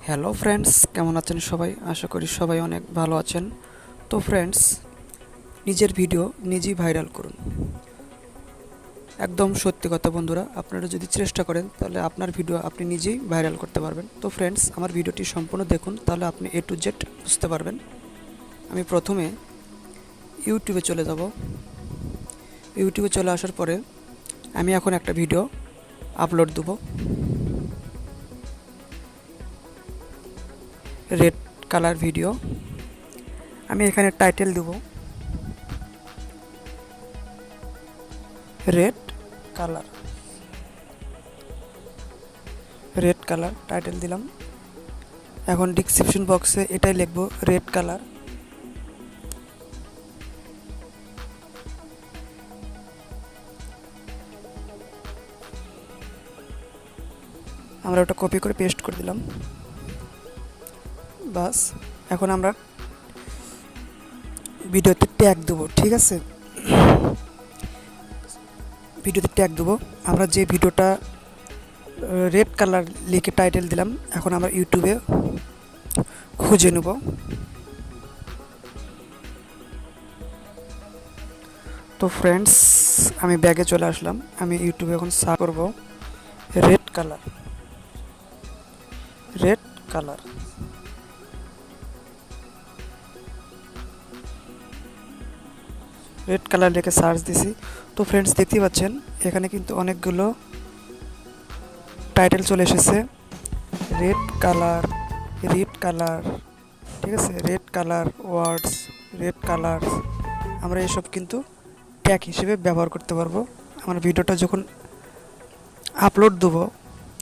Hello friends, কেমন আছেন সবাই? আশা করি সবাই অনেক ভালো আছেন। তো ফ্রেন্ডস, নিজের ভিডিও নিজেই ভাইরাল করুন। একদম সত্যি কথা বন্ধুরা, আপনারা যদি চেষ্টা করেন তাহলে আপনার ভিডিও আপনি নিজেই ভাইরাল করতে পারবেন। তো ফ্রেন্ডস, আমার ভিডিওটি সম্পূর্ণ দেখুন, তাহলে আপনি A to Z বুঝতে পারবেন। আমি প্রথমে ইউটিউবে চলে যাব। ইউটিউবে চলে আসার পরে আমি এখন একটা ভিডিও আপলোড দেব। Red colour video. আমি এখানে টাইটেল দেব red colour. Red colour title দিলাম। এখন ডিসক্রিপশন বক্সে এটাই লিখব, রেড কালার। আমরা ওটা কপি করে পেস্ট করে দিলাম। বাস, এখন আমরা ভিডিওতে ট্যাগ দেবো। ঠিক আছে, ভিডিওতে ট্যাগ দেবো। আমরা যে ভিডিওটা রেড কালার লিখে টাইটেল দিলাম, এখন আমরা ইউটিউবে খুঁজে নেব। তো ফ্রেন্ডস, আমি ব্যাগে চলে আসলাম। আমি ইউটিউবে এখন সার্চ করব red colour. Red colour red colour লিখে সার্চ দিছি। তো ফ্রেন্ডস, দেখতেই পাচ্ছেন এখানে কিন্তু অনেকগুলো টাইটেল চলে এসেছে। রেড কালার, রেড কালার, ঠিক আছে, রেড কালার ওয়ার্ডস, রেড কালার। আমরা এসব কিন্তু ট্যাগ হিসেবে ব্যবহার করতে পারবো। আমার ভিডিওটা যখন আপলোড দেবো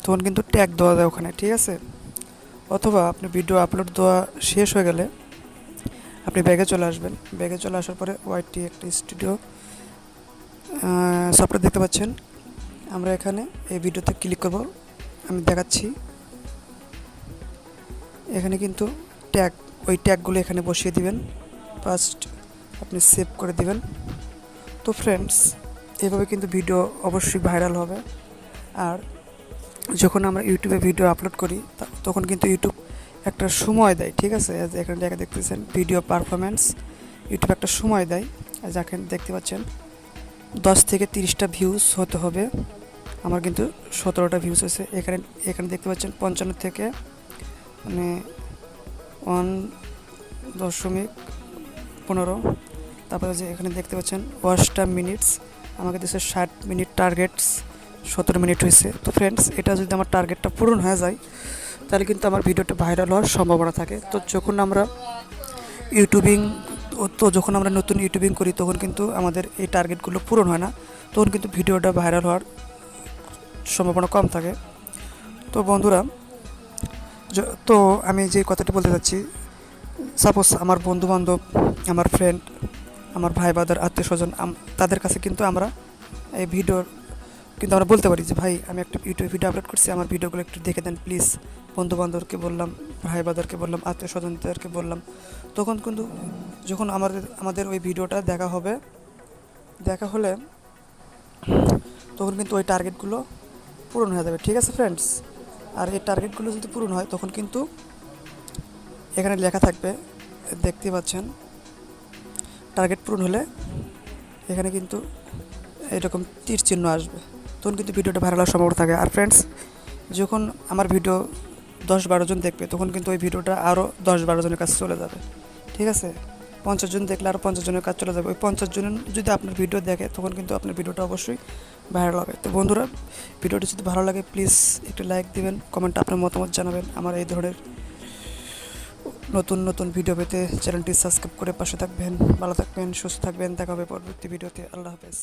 তখন কিন্তু ট্যাগ দেওয়া যায় ওখানে। ঠিক আছে, অথবা আপনি ভিডিও আপলোড দেওয়া শেষ হয়ে গেলে আপনি ব্যাগে চলে আসবেন। ব্যাগে চলে আসার পরে ওয়াইটি একটা স্টুডিও সফটওয়্যার দেখতে পাচ্ছেন। আমরা এখানে এই ভিডিওতে ক্লিক করব। আমি দেখাচ্ছি, এখানে কিন্তু ট্যাগ, ওই ট্যাগগুলো এখানে বসিয়ে দিবেন। ফার্স্ট আপনি সেভ করে দিবেন। তো ফ্রেন্ডস, এভাবে কিন্তু ভিডিও অবশ্যই ভাইরাল হবে। আর যখন আমরা ইউটিউবে ভিডিও আপলোড করি তখন কিন্তু ইউটিউব একটা সময় দেয়। ঠিক আছে, এখানে দেখা দেখতেছেন ভিডিও পারফরমেন্স, ইউটিউব একটা সময় দেয়। যাকে দেখতে পাচ্ছেন 10 থেকে 30টা ভিউজ হতে হবে। আমার কিন্তু 17টা ভিউজ হয়েছে। এখানে দেখতে পাচ্ছেন 55 থেকে মানে 1.15। তারপরে যে এখানে দেখতে পাচ্ছেন ওয়াচ টাইম মিনিটস, আমাকে দিচ্ছে 60 মিনিট, টার্গেটস 17 মিনিট হয়েছে। তো ফ্রেন্ডস, এটা যদি আমার টার্গেটটা পূরণ হয়ে যায় তাহলে কিন্তু আমার ভিডিওটা ভাইরাল হওয়ার সম্ভাবনা থাকে। তো যখন আমরা নতুন ইউটিউবিং করি তখন কিন্তু আমাদের এই টার্গেটগুলো পূরণ হয় না, তখন কিন্তু ভিডিওটা ভাইরাল হওয়ার সম্ভাবনা কম থাকে। তো বন্ধুরা, তো আমি যে কথাটি বলতে চাচ্ছি, সাপোজ আমার বন্ধুবান্ধব, আমার ফ্রেন্ড, আমার ভাই বাদার, আত্মীয় স্বজন, তাদের কাছে কিন্তু আমরা এই ভিডিওর কিন্তু আমরা বলতে পারি যে ভাই, আমি একটা ইউটিউব ভিডিও আপলোড করছি, আমার ভিডিওগুলো একটু দেখে দেন প্লিজ। বন্ধু বান্ধবকে বললাম, ভাই বাদারকে বললাম, আত্মীয় স্বজনদেরকে বললাম। তখন কিন্তু যখন আমাদের ওই ভিডিওটা দেখা হলে তখন কিন্তু ওই টার্গেটগুলো পূরণ হয়ে যাবে। ঠিক আছে ফ্রেন্ডস, আর এই টার্গেটগুলো যদি পূরণ হয় তখন কিন্তু এখানে লেখা থাকবে, দেখতে পাচ্ছেন, টার্গেট পূরণ হলে এখানে কিন্তু এরকম তীর চিহ্ন আসবে, তখন কিন্তু ভিডিওটা ভাইরাল হওয়ার সম্ভাবনা থাকে। আর ফ্রেন্ডস, যখন আমার ভিডিও 10-12 জন দেখবে তখন কিন্তু ওই ভিডিওটা আরও 10-12 জনের কাছে চলে যাবে। ঠিক আছে, 50 জন দেখলে আরও 50 জনের কাছে চলে যাবে। ওই 50 জন যদি আপনার ভিডিও দেখে তখন কিন্তু আপনার ভিডিওটা অবশ্যই ভাইরাল হবে। তো বন্ধুরা, ভিডিওটি যদি ভালো লাগে প্লিজ একটু লাইক দিবেন, কমেন্টে আপনার মতামত জানাবেন। আমার এই ধরনের নতুন নতুন ভিডিও পেতে চ্যানেলটি সাবস্ক্রাইব করে পাশে থাকবেন। ভালো থাকবেন, সুস্থ থাকবেন। দেখা হবে পরবর্তী ভিডিওতে। আল্লাহ হাফেজ।